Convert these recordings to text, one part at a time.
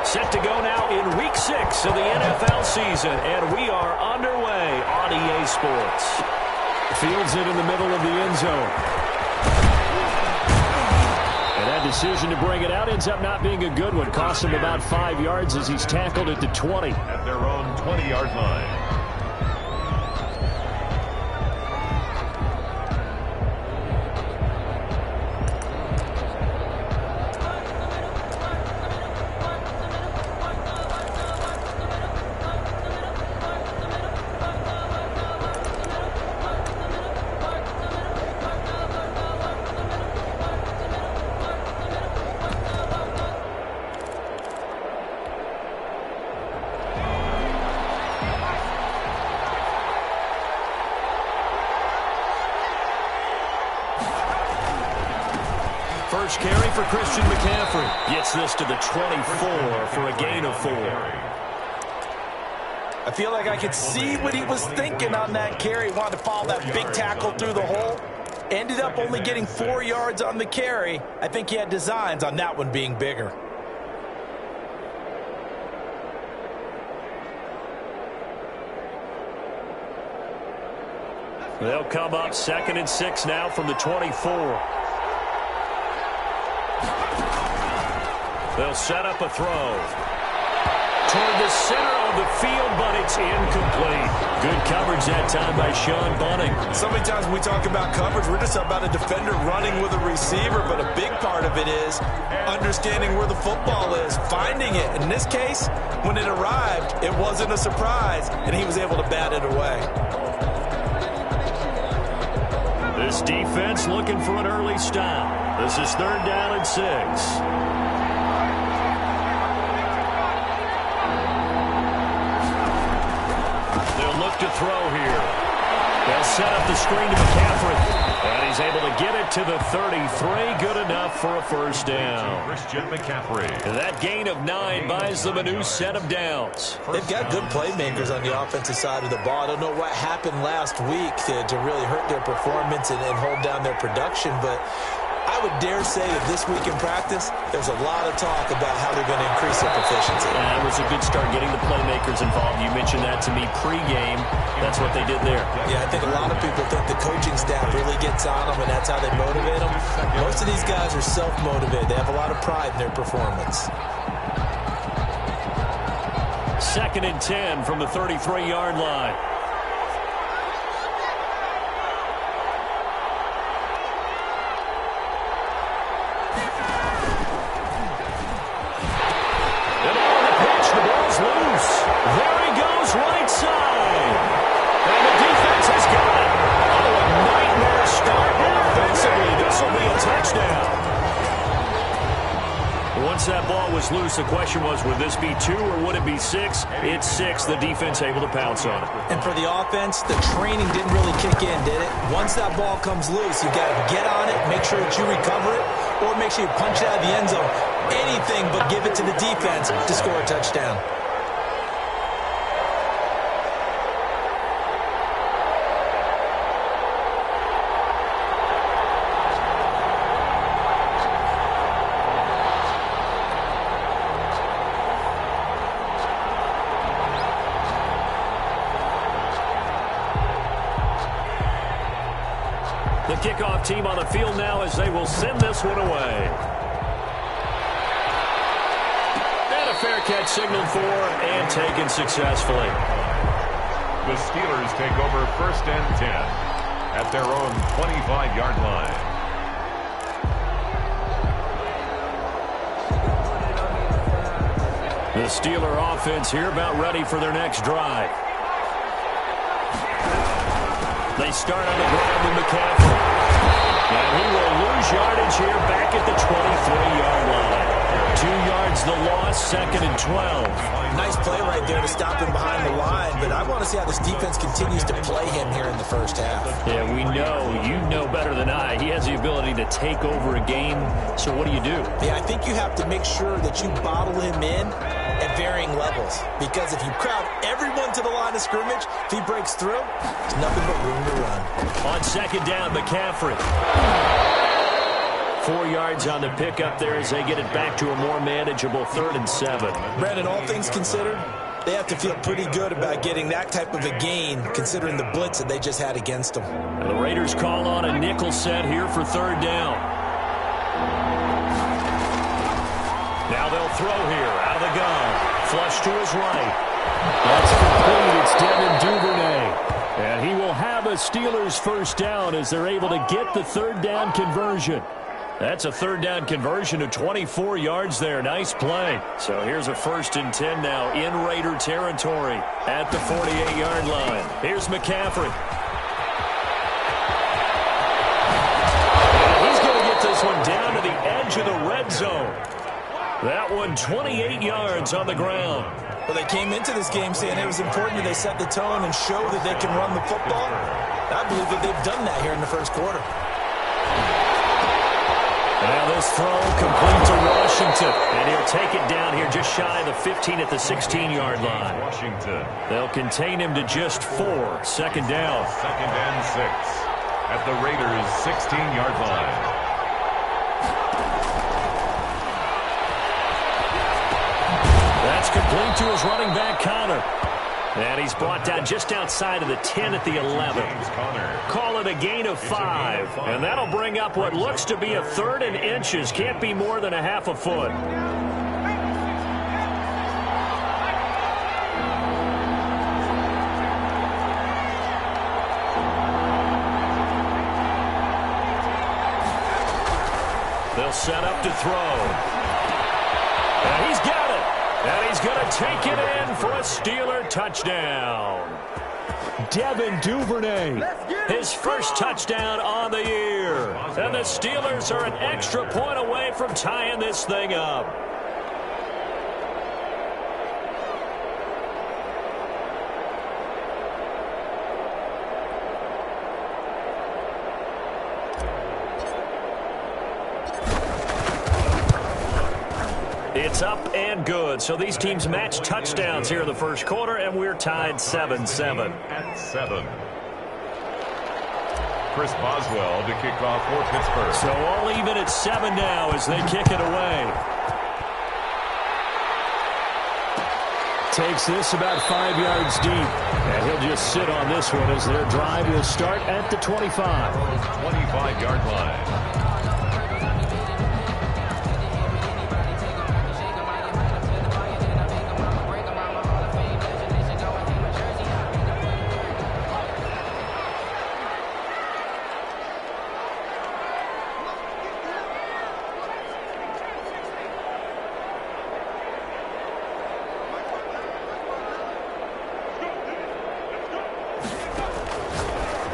Set to go now in Week 6 of the NFL season, and we are underway on EA Sports. Fields it in the middle of the end zone. And that decision to bring it out ends up not being a good one. Cost him about 5 yards as he's tackled at the 20. At their own 20-yard line. First carry for Christian McCaffrey. Gets this to the 24 for a gain of 4. I feel like I could see what he was thinking on that carry. Wanted to follow that big tackle through the hole. Ended up only getting 4 yards on the carry. I think he had designs on that one being bigger. They'll come up 2nd and 6 now from the 24. They'll set up a throw toward the center of the field, but it's incomplete. Good coverage that time by Sean Bunting. So many times when we talk about coverage, we're just about a defender running with a receiver, but a big part of it is understanding where the football is, finding it. In this case, when it arrived, it wasn't a surprise, and he was able to bat it away. This defense looking for an early stop. This is 3rd down and 6. To throw here. They'll set up the screen to McCaffrey. And he's able to get it to the 33. Good enough for a first down. Christian McCaffrey. That gain of 9 buys them a new set of downs. They've got good playmakers on the offensive side of the ball. I don't know what happened last week to really hurt their performance and hold down their production, but I would dare say that this week in practice, there's a lot of talk about how they're going to increase their proficiency. Yeah, it was a good start getting the playmakers involved. You mentioned that to me pregame. That's what they did there. Yeah, I think a lot of people think the coaching staff really gets on them, and that's how they motivate them. Most of these guys are self-motivated. They have a lot of pride in their performance. 2nd and 10 from the 33-yard line. There he goes, right side. And the defense has got it. Oh, a nightmare start offensively. This will be a touchdown. Once that ball was loose, the question was, would this be 2 or would it be 6? It's 6. The defense able to pounce on it. And for the offense, the training didn't really kick in, did it? Once that ball comes loose, you've got to get on it, make sure that you recover it, or make sure you punch it out of the end zone. Anything but give it to the defense to score a touchdown. The kickoff team on the field now as they will send this one away. And a fair catch signaled for and taken successfully. The Steelers take over 1st and 10 at their own 25-yard line. The Steeler offense here about ready for their next drive. They start on the ground with McCaffrey. And he will lose yardage here back at the 23-yard line. 2 yards the loss, 2nd and 12. Nice play right there to stop him behind the line, but I want to see how this defense continues to play him here in the first half. Yeah, we know, you know better than I, he has the ability to take over a game, so what do you do? Yeah, I think you have to make sure that you bottle him in at varying levels, because if you crowd everyone to the line of scrimmage, if he breaks through, there's nothing but room to run. On 2nd down, McCaffrey. 4 yards on the pickup there as they get it back to a more manageable 3rd and 7. Brandon, all things considered, they have to feel pretty good about getting that type of a gain considering the blitz that they just had against them. And the Raiders call on a nickel set here for 3rd down. Now they'll throw here out of the gun. Flush to his right. That's complete. It's Devin Duvernay. And he will have a Steelers first down as they're able to get the 3rd down conversion. That's a 3rd down conversion of 24 yards there. Nice play. So here's a 1st and 10 now in Raider territory at the 48-yard line. Here's McCaffrey. And he's going to get this one down to the edge of the red zone. That one 28 yards on the ground. Well, they came into this game saying it was important that they set the tone and show that they can run the football. I believe that they've done that here in the first quarter. Now this throw complete to Washington. And he'll take it down here just shy of the 15 at the 16-yard line. Washington. They'll contain him to just 4. 2nd down. 2nd and 6 at the Raiders' 16-yard line. That's complete to his running back, Connor. And he's brought down just outside of the 10 at the 11. Call it a gain of 5. And that'll bring up what looks to be a 3rd and inches. Can't be more than a half a foot. They'll set up to throw. And he's got it. And he's going to take it in for a Steeler touchdown. Devin Duvernay, his first touchdown on the year. And the Steelers are an extra point away from tying this thing up. It's up and good. So these teams match touchdowns here in the first quarter, and we're tied 7-7. At 7. Chris Boswell to kick off for Pittsburgh. So all even at 7 now as they kick it away. Takes this about 5 yards deep. And he'll just sit on this one as their drive will start at the 25. 25-yard line.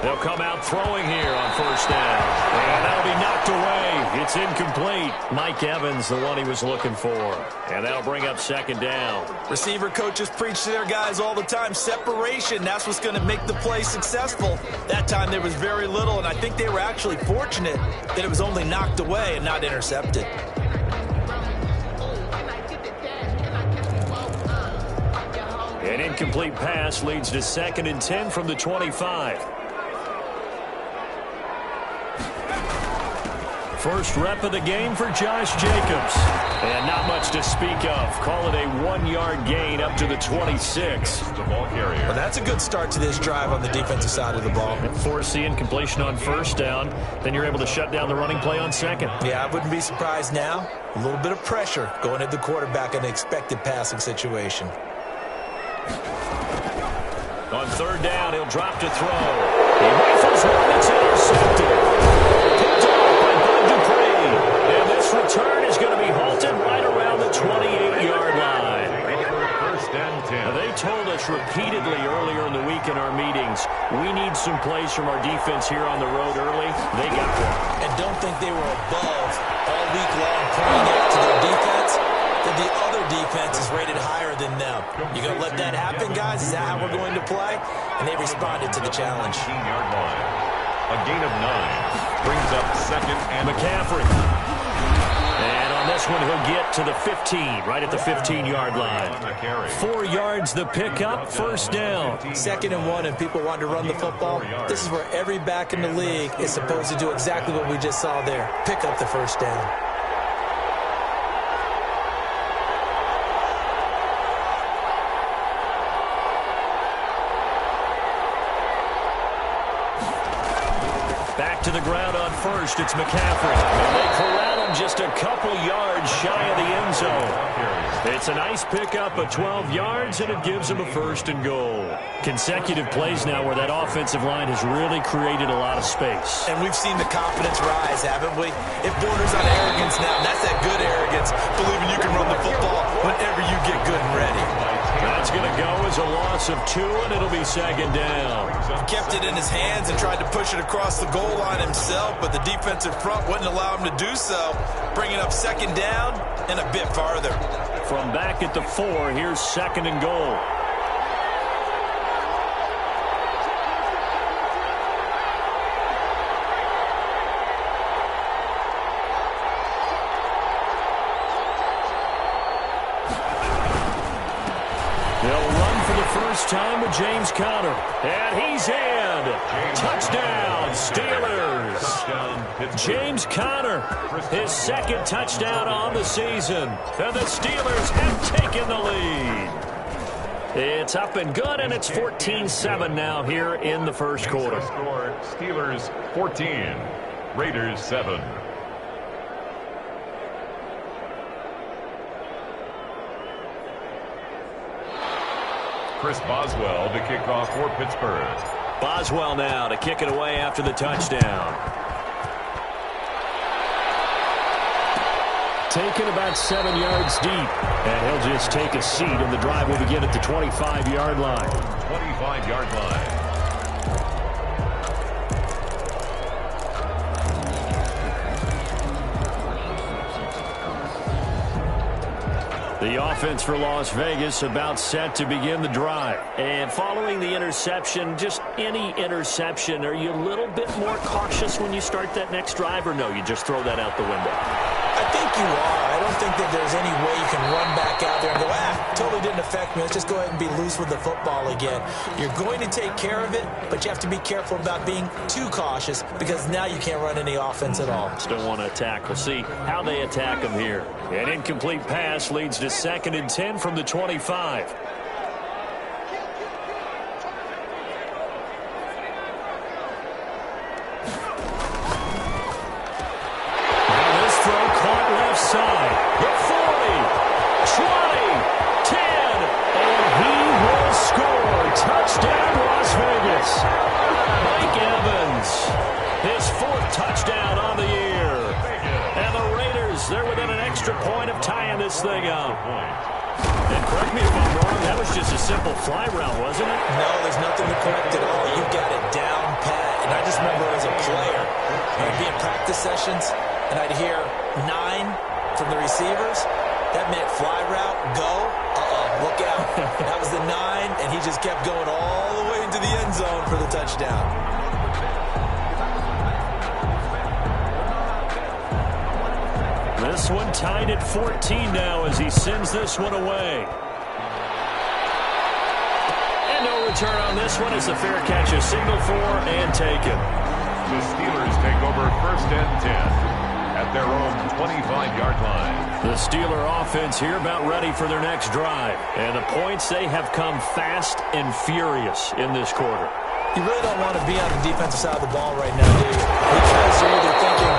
They'll come out throwing here on 1st down. And that'll be knocked away. It's incomplete. Mike Evans, the one he was looking for. And that'll bring up 2nd down. Receiver coaches preach to their guys all the time. Separation, that's what's going to make the play successful. That time there was very little, and I think they were actually fortunate that it was only knocked away and not intercepted. An incomplete pass leads to 2nd and 10 from the 25. First rep of the game for Josh Jacobs. And not much to speak of. Call it a 1-yard gain up to the 26. The ball carrier. Well, that's a good start to this drive on the defensive side of the ball. Force the incompletion on 1st down. Then you're able to shut down the running play on 2nd. Yeah, I wouldn't be surprised now. A little bit of pressure going at the quarterback in an expected passing situation. On 3rd down, he'll drop to throw. He rifles one that's intercepted. Picked off by Bud Dupree. And this return is going to be halted right around the 28-yard line. 1st and 10. They told us repeatedly earlier in the week in our meetings, we need some plays from our defense here on the road early. They got one. And don't think they were above all week long pointing out to their defense that the other defense is rated higher than them. You going to let that happen, guys? Is that how we're going to play? And they responded to the challenge. 15-yard line. A gain of 9 brings up 2nd and McCaffrey. And on this this one he'll get to the 15, right at the 15-yard line. 4 yards the pickup, first down. 2nd and 1, and people want to run the football. This is where every back in the league is supposed to do exactly what we just saw there. Pick up the first down. Back to the ground on first. It's McCaffrey. And they corral him just a couple yards shy of the end zone. It's a nice pickup of 12 yards, and it gives him a 1st and goal. Consecutive plays now where that offensive line has really created a lot of space. And we've seen the confidence rise, haven't we? It borders on arrogance now, and that's that good arrogance, believing you can run the football whenever you get good and ready. That's going to go as a loss of 2, and it'll be 2nd down. He kept it in his hands and tried to push it across the goal line himself, but the defensive front wouldn't allow him to do so, bringing up 2nd down and a bit farther. From back at the 4, here's 2nd and goal. Time with James Conner, and he's in. Touchdown, Steelers. James Conner, his 2nd touchdown on the season, and the Steelers have taken the lead. It's up and good, and it's 14-7 now here in the first quarter. Steelers 14, Raiders 7. Chris Boswell to kick off for Pittsburgh. Boswell now to kick it away after the touchdown. Taken about 7 yards deep, and he'll just take a seat, and the drive will begin at the 25-yard line. 25-yard line. The offense for Las Vegas about set to begin the drive. And following the interception, just any interception, are you a little bit more cautious when you start that next drive, or no, you just throw that out the window? I think you are. I don't think that there's any way you can run back out there and go, totally didn't affect me. Let's just go ahead and be loose with the football again. You're going to take care of it, but you have to be careful about being too cautious because now you can't run any offense at all. Still want to attack. We'll see how they attack him here. An incomplete pass leads to 2nd and 10 from the 25. Side, the 40, 20, 10, and he will score. Touchdown, Las Vegas. Mike Evans, his 4th touchdown on the year. And the Raiders, they're within an extra point of tying this thing up. And correct me if I'm wrong, that was just a simple fly route, wasn't it? No, there's nothing to correct at all. You got it down pat. And I just remember as a player, I'd be in practice sessions, and I'd hear 9 from the receivers. That meant fly route, go, look out. That was the 9, and he just kept going all the way into the end zone for the touchdown. This one tied at 14 now as he sends this one away. And no return on this one as the fair catch is signaled for and taken. The Steelers take over 1st and 10. At their own 25-yard line. The Steeler offense here about ready for their next drive. And the points, they have come fast and furious in this quarter. You really don't want to be on the defensive side of the ball right now, do you? Because you're either thinking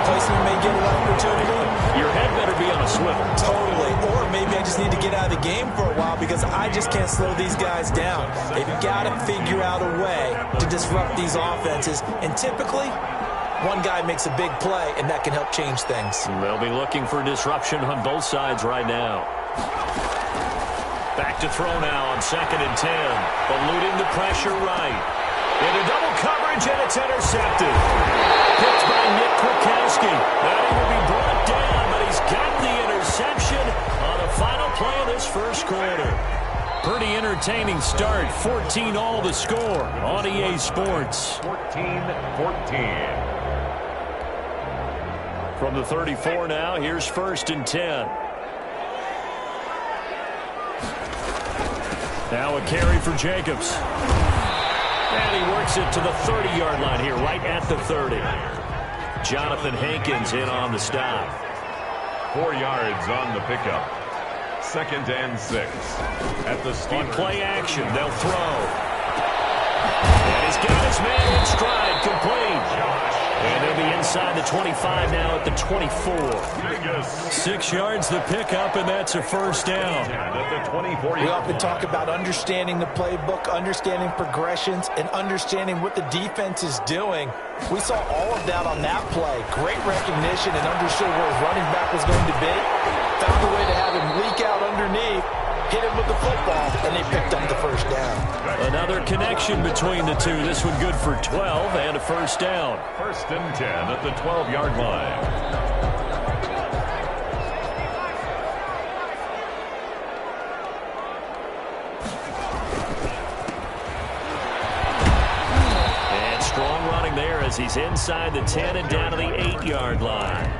replacement may get an opportunity. Your head better be on a swivel. Totally. Or maybe I just need to get out of the game for a while because I just can't slow these guys down. They've got to figure out a way to disrupt these offenses. And typically, one guy makes a big play, and that can help change things. They'll be looking for disruption on both sides right now. Back to throw now on 2nd and 10. Eluding the pressure right. Into double coverage, and it's intercepted. Picked by Nick Kwiatkowski. Now he will be brought down, but he's got the interception on the final play of this first quarter. Pretty entertaining start. 14-all the score on EA Sports. 14-14. From the 34 now, here's 1st and 10. Now a carry for Jacobs. And he works it to the 30-yard line here, right at the 30. Jonathan Hankins in on the stop. 4 yards on the pickup. 2nd and 6. At the Steelers. On play action, they'll throw. And he's got his man in stride, complete. And they'll be inside the 25 now at the 24. 6 yards the pickup, and that's a 1st down. At the 24. We often talk about understanding the playbook, understanding progressions, and understanding what the defense is doing. We saw all of that on that play. Great recognition and understood where his running back was going to be. Found a way to have him leak out underneath, hit him with the football, and they picked up the 1st down. Another connection between the two. This one good for 12 and a 1st down. 1st and 10 at the 12-yard line. And strong running there as he's inside the 10 and down to the 8-yard line.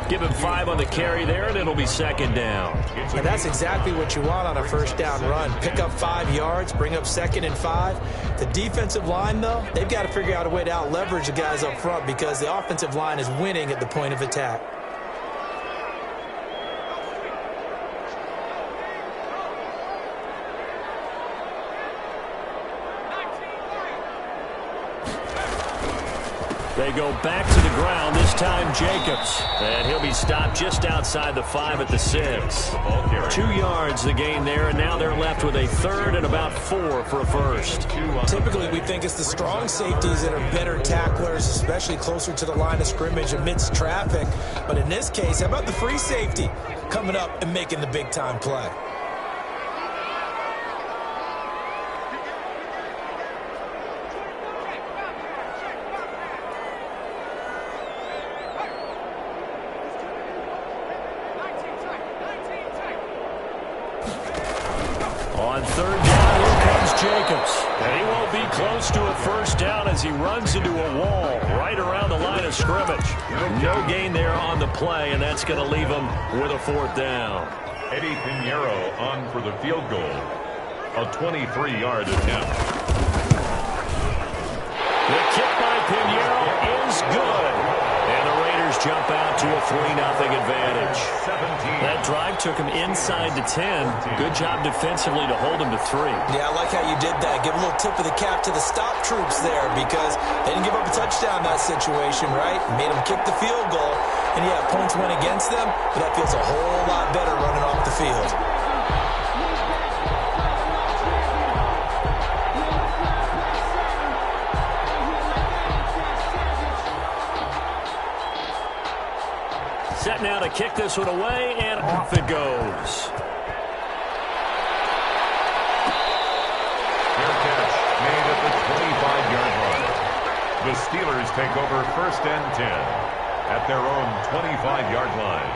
Give him 5 on the carry there, and it'll be 2nd down. And that's exactly what you want on a 1st down run. Pick up 5 yards, bring up 2nd and 5. The defensive line, though, they've got to figure out a way to out-leverage the guys up front because the offensive line is winning at the point of attack. They go back to the ground, this time Jacobs. And he'll be stopped just outside the 5 at the 6. 2 yards the gain there, and now they're left with a 3rd and about 4 for a 1st. Typically, we think it's the strong safeties that are better tacklers, especially closer to the line of scrimmage amidst traffic. But in this case, how about the free safety coming up and making the big-time play? On 3rd down, here comes Jacobs. And he won't be close to a 1st down as he runs into a wall right around the line of scrimmage. No gain there on the play, and that's going to leave him with a 4th down. Eddie Pinheiro on for the field goal. A 23-yard attempt. The kick by Pinheiro is good. And the Raiders jump out to a 3-0 advantage. That drive took him inside the 10. Good job defensively to hold him to 3. Yeah, I like how you did that. Give a little tip of the cap to the stop troops there because they didn't give up a touchdown in that situation, right? Made them kick the field goal. And yeah, points went against them, but that feels a whole lot better running off the field. Set now to kick this one away, and off it goes. Fair catch made at the 25-yard line. The Steelers take over 1st and 10 at their own 25-yard line.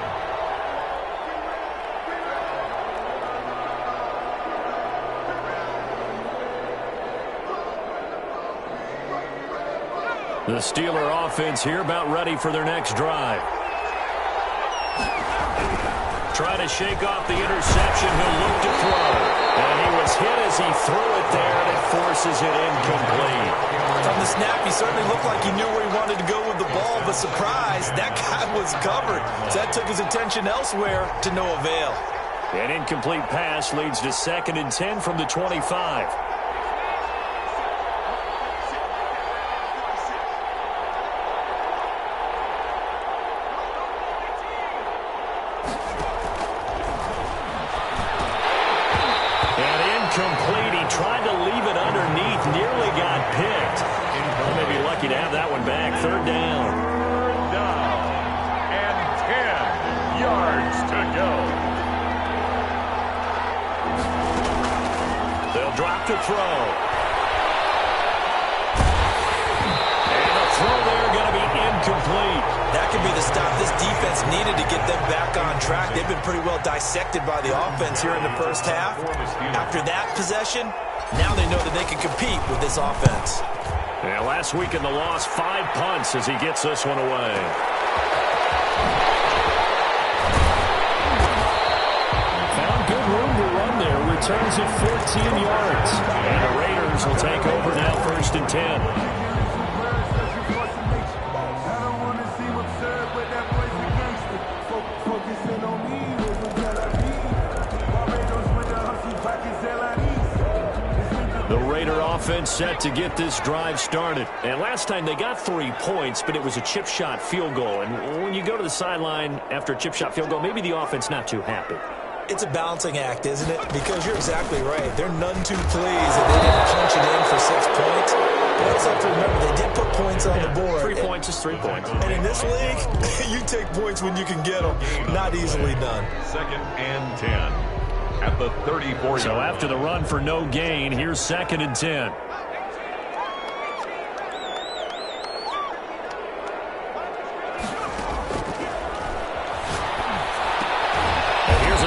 The Steeler offense here about ready for their next drive. Trying to shake off the interception. He'll look to throw. And he was hit as he threw it there, and it forces it incomplete. From the snap, he certainly looked like he knew where he wanted to go with the ball, but surprise, that guy was covered. So that took his attention elsewhere to no avail. An incomplete pass leads to 2nd and 10 from the 25. Complete. He tried to leave it underneath, nearly got picked. Well, maybe lucky to have that one back. 3rd down. 3rd down and 10 yards to go. They'll drop to throw. And the throw there going to be incomplete. That could be the stop this defense needed to get them back on track. They've been pretty well dissected by the offense here in the 1st half. After that possession, now they know that they can compete with this offense. Yeah, last week in the loss, 5 punts as he gets this one away. returns it 14 yards. And the Raiders will take over now, 1st and 10. The Raider offense set to get this drive started. And last time they got 3 points, but it was a chip shot field goal. And when you go to the sideline after a chip shot field goal, maybe the offense not too happy. It's a balancing act, isn't it? Because you're exactly right. They're none too pleased that they didn't punch it in for 6 points. But also have to remember, they did put points on the board. 3 points is 3 points. And in this league, you take points when you can get them. Not easily done. 2nd and 10 at the 34. So after the run for no gain, here's 2nd and 10.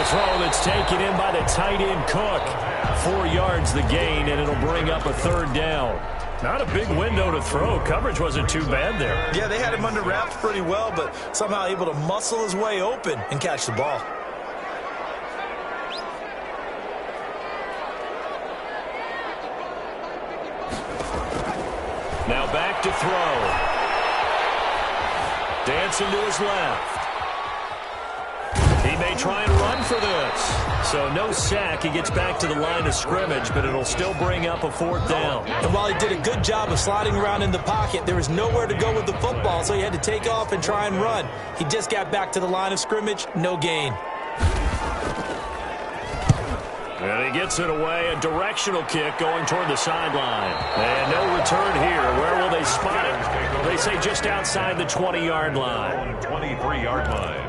Throw that's taken in by the tight end Cook. 4 yards the gain, and it'll bring up a 3rd down. Not a big window to throw. Coverage wasn't too bad there. Yeah, they had him under wraps pretty well, but somehow able to muscle his way open and catch the ball. Now back to throw. Dancing to his left. He may try and run for this. So no sack. He gets back to the line of scrimmage, but it'll still bring up a 4th down. And while he did a good job of sliding around in the pocket, there was nowhere to go with the football, so he had to take off and try and run. He just got back to the line of scrimmage, no gain. And he gets it away, a directional kick going toward the sideline. And no return here. Where will they spot it? They say just outside the 20-yard line. 23-yard line.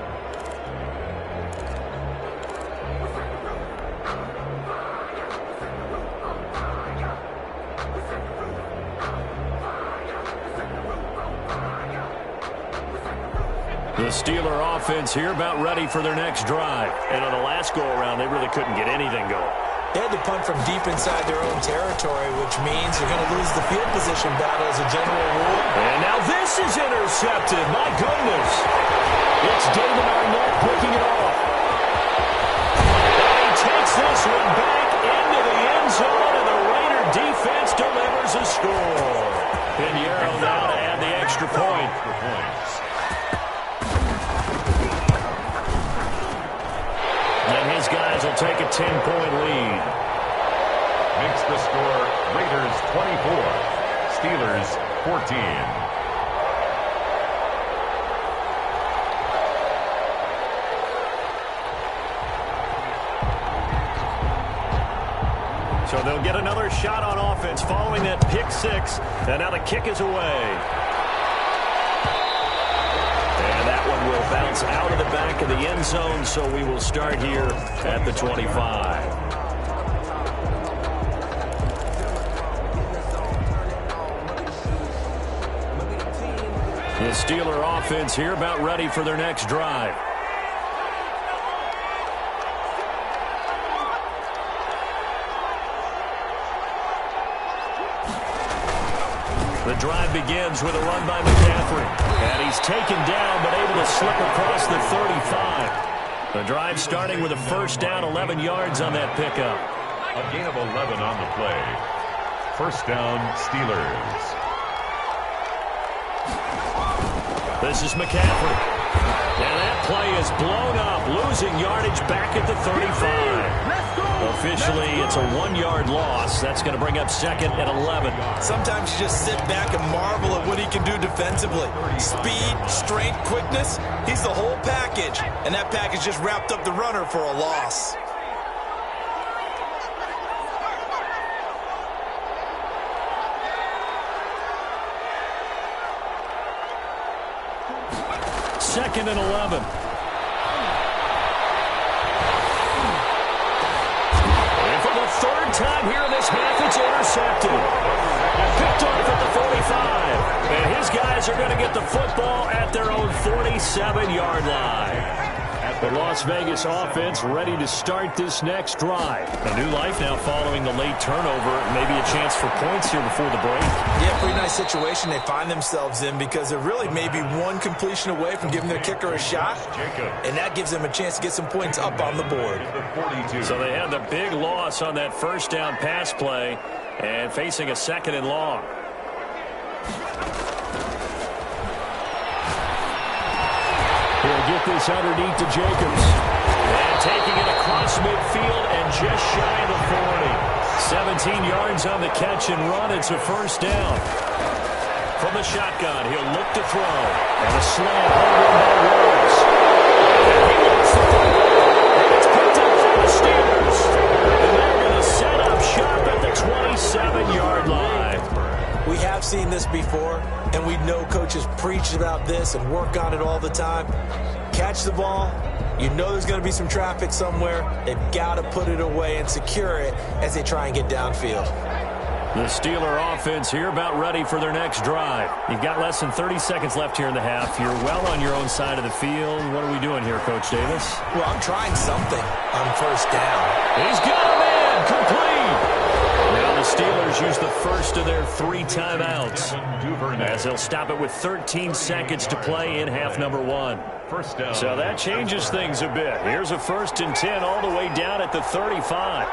The Steeler offense here about ready for their next drive. And on the last go-around, they really couldn't get anything going. They had to punt from deep inside their own territory, which means you're going to lose the field position battle as a general rule. And now this is intercepted. My goodness. It's David Arnett picking it off. And he takes this one back into the end zone, and the Raider defense delivers a score. Pinheiro now to add the extra point. And his guys will take a 10-point lead. Makes the score Raiders 24, Steelers 14. So they'll get another shot on offense following that pick 6. And now the kick is away. And that one will bounce out of the back of the end zone, so we will start here at the 25. The Steeler offense here about ready for their next drive. The drive begins with a run by McCaffrey. And he's taken down, but able to slip across the 35. The drive starting with a 1st down, 11 yards on that pickup. A gain of 11 on the play. 1st down, Steelers. This is McCaffrey. And that play is blown up, losing yardage back at the 35. Officially, it's a 1-yard loss. That's going to bring up 2nd and 11. Sometimes you just sit back and marvel at what he can do defensively. Speed, strength, quickness, he's the whole package. And that package just wrapped up the runner for a loss. Second and 11. And for the 3rd time here in this half, it's intercepted. Picked off at the 45. And his guys are going to get the football at their own 47-yard line. At The Las Vegas offense ready to start this next drive. A new life now following the late turnover. Maybe a chance for points here before the break. Yeah, pretty nice situation they find themselves in because they're really maybe one completion away from giving their kicker a shot, and that gives them a chance to get some points up on the board. So they had the big loss on that first down pass play and facing a 2nd and long. He'll get this underneath to Jacobs. And taking it across midfield and just shy of the 40. 17 yards on the catch and run. It's a first down. From the shotgun, he'll look to throw. And a slant home run by Rose. And he wants to throw. And it's picked up for the Steelers. And they're going to set up shop at the 27-yard line. We have seen this before, and we know coaches preach about this and work on it all the time. Catch the ball. You know there's going to be some traffic somewhere. They've got to put it away and secure it as they try and get downfield. The Steeler offense here about ready for their next drive. You've got less than 30 seconds left here in the half. You're well on your own side of the field. What are we doing here, Coach Davis? Well, I'm trying something on first down. He's got him in. Complete. Now the Steelers use the first of their 3 timeouts as they'll stop it with 13 seconds to play in half number 1. First down. So that changes things a bit. Here's a 1st and 10 all the way down at the 35.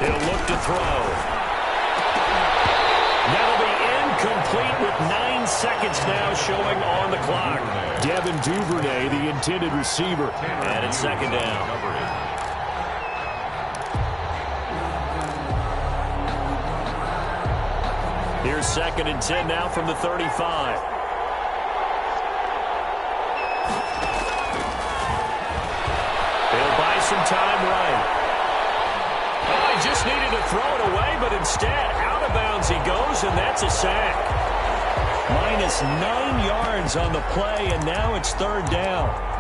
He'll look to throw. That'll be incomplete with 9 seconds now showing on the clock. Devin Duvernay, the intended receiver. And it's 2nd down. Here's 2nd and 10 now from the 35. He'll buy some time right. Oh, he just needed to throw it away, but instead, out of bounds he goes, and that's a sack. Minus 9 yards on the play, and now it's 3rd down.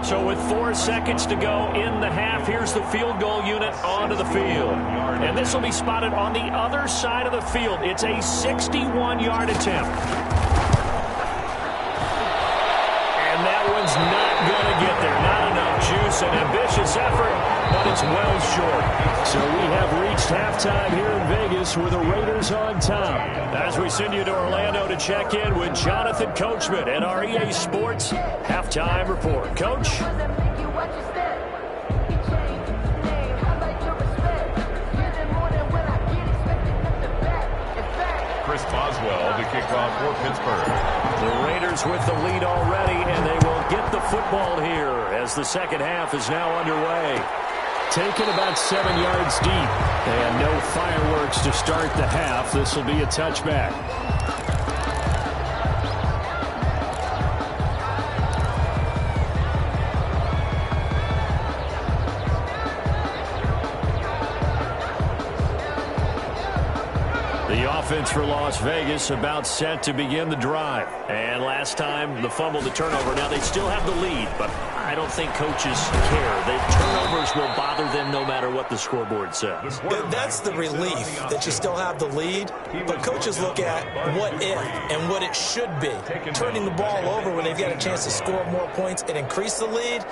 So with 4 seconds to go in the half, here's the field goal unit onto the field. And this will be spotted on the other side of the field. It's a 61-yard attempt. And that one's not going to get there. Not enough juice, an ambitious effort, but it's well short. So we have reached halftime here in Vegas with the Raiders on top. As we send you to Orlando to check in with Jonathan Coachman at our EA Sports Halftime Report. Coach? Chris Boswell to kick off for Pittsburgh. The Raiders with the lead already, and they will get the football here as the second half is now underway. Taken about 7 yards deep, and no fireworks to start the half. This will be a touchback. The offense for Las Vegas about set to begin the drive. And last time, the fumble, the turnover. Now, they still have the lead, but I don't think coaches care. The turnovers will bother them no matter what the scoreboard says. That's the relief that you still have the lead, but coaches look at what if and what it should be. Turning the ball over when they've got a chance to score more points and increase the lead,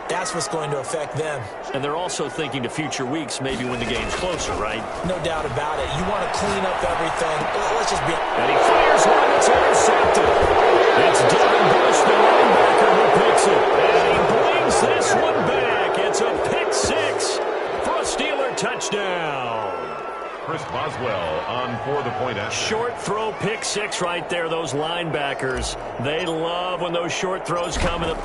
that's what's going to affect them. And they're also thinking to future weeks, maybe when the game's closer, right? No doubt about it. You want to clean up everything. Let's just be... And he fires one that's intercepted. It's Devin Bush, the linebacker, who picks it. And he brings this one back. It's a pick 6 for a Steeler touchdown. Chris Boswell on for the point after. Short throw, pick 6 right there. Those linebackers, they love when those short throws come in.